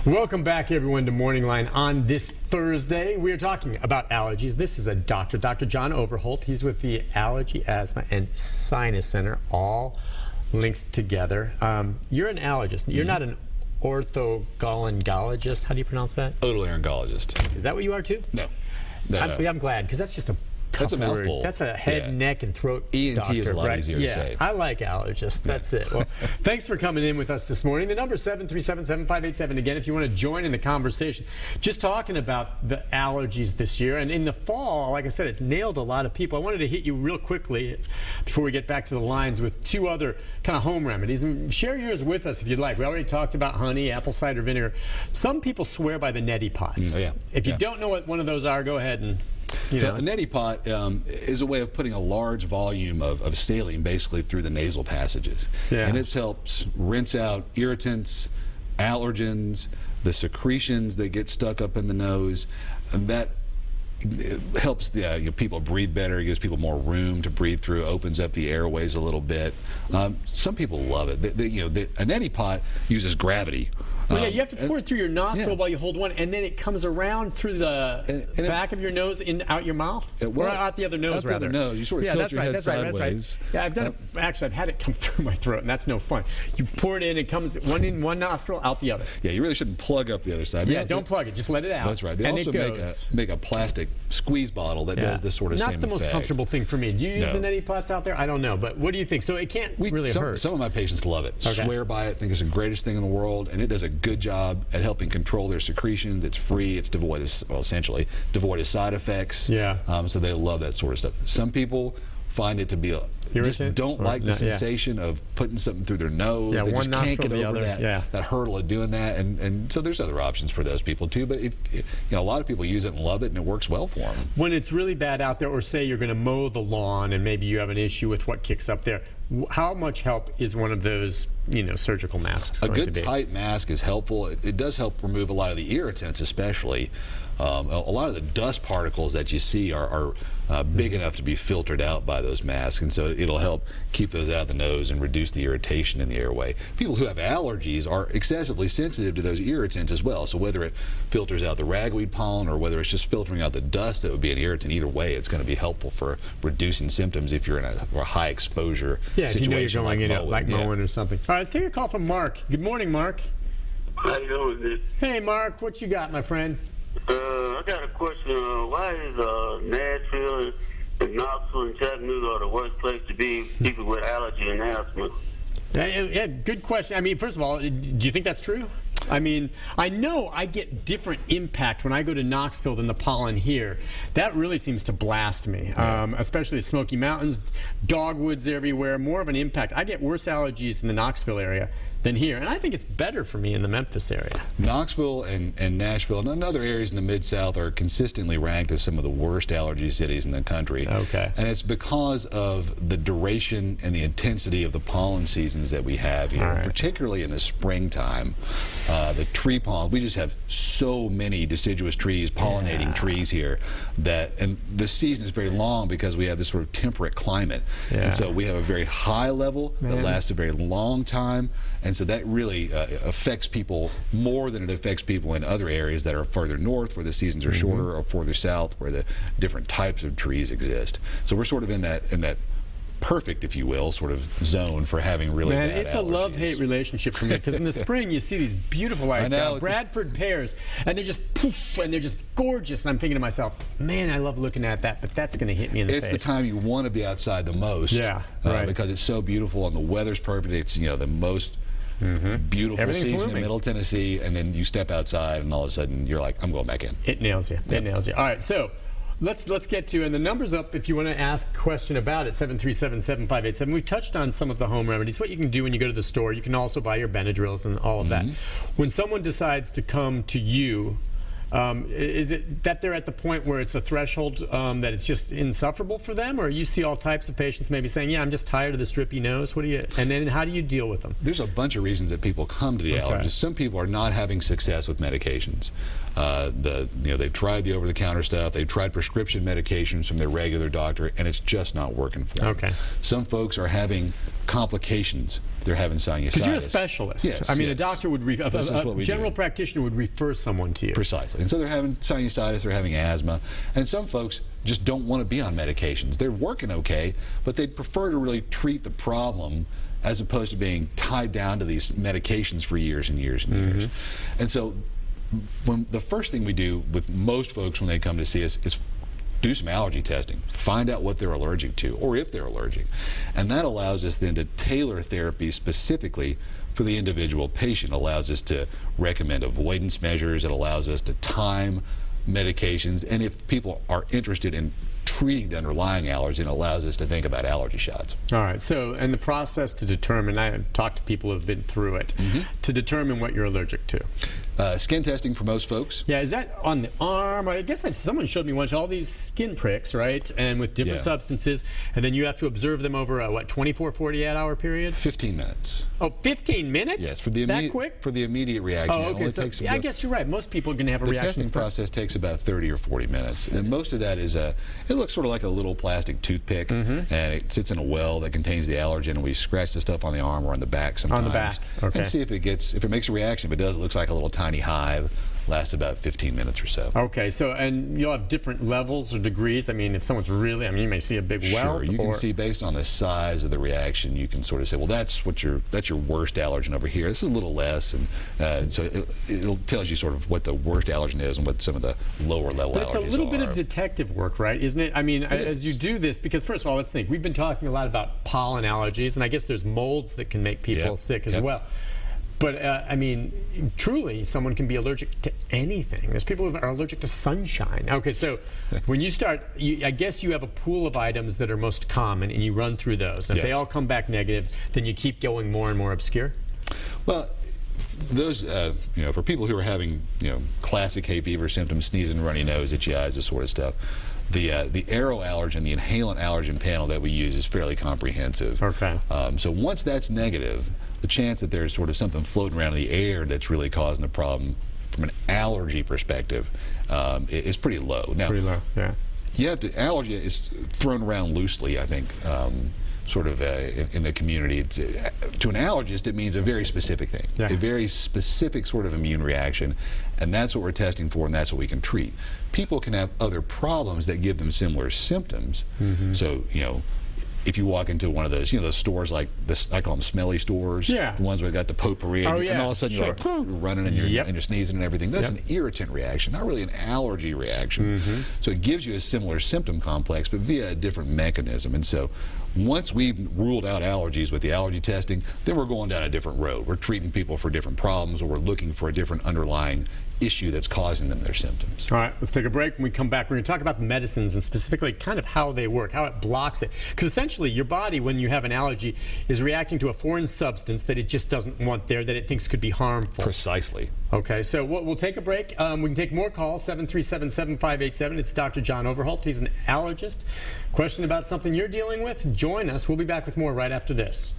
Welcome back, everyone, to MorningLine on this Thursday. We are talking about allergies. This is a doctor, Dr. John Overholt. He's with the Allergy, Asthma, and Sinus Center, all linked together. You're an allergist. You're not an orthogalangologist. How do you pronounce that? Otolaryngologist. Is that what you are, too? No. I'm glad, because that's just a tough That's a word. mouthful. That's a head, neck, and throat ENT doctor, is a lot right? easier to say. I like allergist. That's it. Well, thanks for coming in with us this morning. The number is 737-7587. Again, if you want to join in the conversation. Just talking about the allergies this year. And in the fall, like I said, it's nailed a lot of people. I wanted to hit you real quickly before we get back to the lines with two other kind of home remedies. And share yours with us if you'd like. We already talked about honey, apple cider vinegar. Some people swear by the neti pots. If you don't know what one of those are, go ahead and... So a neti pot is a way of putting a large volume of saline basically through the nasal passages. And it helps rinse out irritants, allergens, the secretions that get stuck up in the nose, and that helps people breathe better, gives people more room to breathe through, opens up the airways a little bit. Some people love it. A neti pot uses gravity. Well, yeah, you have to pour it through your nostril while you hold one, and then it comes around through the back of your nose out your mouth, or out the other nose, rather. Out the nose. You sort of tilt your head sideways. Yeah, I've done it. Actually, I've had it come through my throat, and that's no fun. You pour it in, it comes one in one nostril, out the other. Yeah, you really shouldn't plug up the other side. Yeah, don't plug it. Just let it out. That's right. They also make a plastic squeeze bottle that does this sort of same effect. Not the most comfortable thing for me. Do you use the neti pots out there? I don't know, but what do you think? So it can't really hurt. Some of my patients love it. Swear by it. Think it's the greatest thing in the world, and it does a good job at helping control their secretions. It's free. It's devoid of, essentially devoid of side effects. So they love that sort of stuff. Some people find it to be just don't like the sensation of putting something through their nose. They just can't get over that hurdle of doing that. And so there's other options for those people too. But a lot of people use it and love it, and it works well for them. When it's really bad out there, or say you're going to mow the lawn and maybe you have an issue with what kicks up there, how much help is one of those surgical masks going to be? A good tight mask is helpful. It does help remove a lot of the irritants, especially. A lot of the dust particles that you see are big enough to be filtered out by those masks, and so it'll help keep those out of the nose and reduce the irritation in the airway. People who have allergies are excessively sensitive to those irritants as well, so whether it filters out the ragweed pollen or whether it's just filtering out the dust that would be an irritant, either way it's going to be helpul for reducing symptoms if you're in a high exposure situation. If you know you're going like mowing or something. All right, let's take a call from Mark. Good morning, Mark. How you doing? Hey, Mark, what you got, my friend? I got a question. Why is Nashville and Knoxville and Chattanooga the worst place to be people with allergy and asthma? Yeah, good question. I mean, first of all, do you think that's true? I mean, I know I get different impact when I go to Knoxville than the pollen here. That really seems to blast me, especially the Smoky Mountains, dogwoods everywhere, more of an impact. I get worse allergies in the Knoxville area than here, and I think it's better for me in the Memphis area. Knoxville and Nashville and other areas in the Mid-South are consistently ranked as some of the worst allergy cities in the country. And it's because of the duration and the intensity of the pollen seasons that we have here, particularly in the springtime. The tree pollen, we just have so many deciduous trees, pollinating trees here, and the season is very long because we have this sort of temperate climate. And so we have a very high level that lasts a very long time, and so that really affects people more than it affects people in other areas that are further north, where the seasons are shorter, or further south, where the different types of trees exist. So we're sort of in that perfect, if you will, sort of zone for having really bad allergies. It's a love-hate relationship for me, because in the spring you see these beautiful Bradford pears, and they're just poof, and they're just gorgeous, and I'm thinking to myself, man, I love looking at that, but that's going to hit me in the face. It's the time you want to be outside the most, because it's so beautiful and the weather's perfect. It's the most beautiful season in Middle Tennessee, and then you step outside and all of a sudden you're like, I'm going back in. It nails you. It nails you. All right, so let's get to, and the number's up if you want to ask a question about it, 737-7587. We've touched on some of the home remedies, what you can do when you go to the store. You can also buy your Benadryls and all of that. When someone decides to come to you, is it that they're at the point where it's a threshold that it's just insufferable for them, or you see all types of patients maybe saying, yeah, I'm just tired of this drippy nose? And then how do you deal with them? There's a bunch of reasons that people come to the allergist. Some people are not having success with medications. They've tried the over-the-counter stuff, they've tried prescription medications from their regular doctor, and it's just not working for them. Some folks are having complications they're having sinusitis. Because you're a specialist. Yes, I mean, yes. a doctor would, a general practitioner would refer someone to you. Precisely. And so they're having sinusitis, they're having asthma, and some folks just don't want to be on medications. They're working okay, but they'd prefer to really treat the problem as opposed to being tied down to these medications for years and years and years. And so the first thing we do with most folks when they come to see us is do some allergy testing, find out what they're allergic to or if they're allergic. And that allows us then to tailor therapy specifically for the individual patient. It allows us to recommend avoidance measures. It allows us to time medications. And if people are interested in treating the underlying allergy, it allows us to think about allergy shots. All right. So, and the process to determine, I have talked to people who have been through it, to determine what you're allergic to. Skin testing for most folks. Yeah, is that on the arm? I guess someone showed me once all these skin pricks, right? And with different substances, and then you have to observe them over a, 24, 48-hour period? 15 minutes. Oh, 15 minutes? Yes, for the that quick? For the immediate reaction. Oh, okay. So, I guess you're right. Most people are going to have a reaction. The testing process takes about 30 or 40 minutes, and most of that is it looks sort of like a little plastic toothpick, and it sits in a well that contains the allergen, and we scratch the stuff on the arm or on the back sometimes. On the back, okay. And see if it makes a reaction. If it does, it looks like a little tiny hive. Lasts about 15 minutes or so. Okay, so, and you'll have different levels or degrees. I mean, if someone's really, you may see a big welt. Sure, you can see based on the size of the reaction, you can sort of say, well, that's your worst allergen over here. This is a little less, and so it tells you sort of what the worst allergen is and what some of the lower level allergies are. It's a little bit of detective work, right? Isn't it? I mean, as you do this, because first of all, let's think. We've been talking a lot about pollen allergies, and I guess there's molds that can make people sick as well. But, I mean, truly, someone can be allergic to anything. There's people who are allergic to sunshine. Okay, so when you start, I guess you have a pool of items that are most common, and you run through those. And if they all come back negative, then you keep going more and more obscure? Well, those, for people who are having, classic hay fever symptoms, sneezing, runny nose, itchy eyes, this sort of stuff, the aeroallergen, the inhalant allergen panel that we use is fairly comprehensive. Okay. So once that's negative, the chance that there's sort of something floating around in the air that's really causing the problem from an allergy perspective is pretty low. Now, pretty low, yeah. Allergy is thrown around loosely, I think, sort of in the community. To an allergist, it means a very specific thing, a very specific sort of immune reaction, and that's what we're testing for, and that's what we can treat. People can have other problems that give them similar symptoms. So, if you walk into one of those, those stores like this, I call them smelly stores. The ones where they got the potpourri, and all of a sudden you're running and you're sneezing and everything. That's an irritant reaction, not really an allergy reaction. So it gives you a similar symptom complex, but via a different mechanism. And so once we've ruled out allergies with the allergy testing, then we're going down a different road. We're treating people for different problems, or we're looking for a different underlying issue that's causing them their symptoms. All right, let's take a break. When we come back, we're going to talk about the medicines and specifically kind of how they work, how it blocks it. Because essentially, your body, when you have an allergy, is reacting to a foreign substance that it just doesn't want there, that it thinks could be harmful. Precisely. Okay, so we'll take a break. We can take more calls, 737-7587. It's Dr. John Overholt. He's an allergist. Question about something you're dealing with? Join us. We'll be back with more right after this.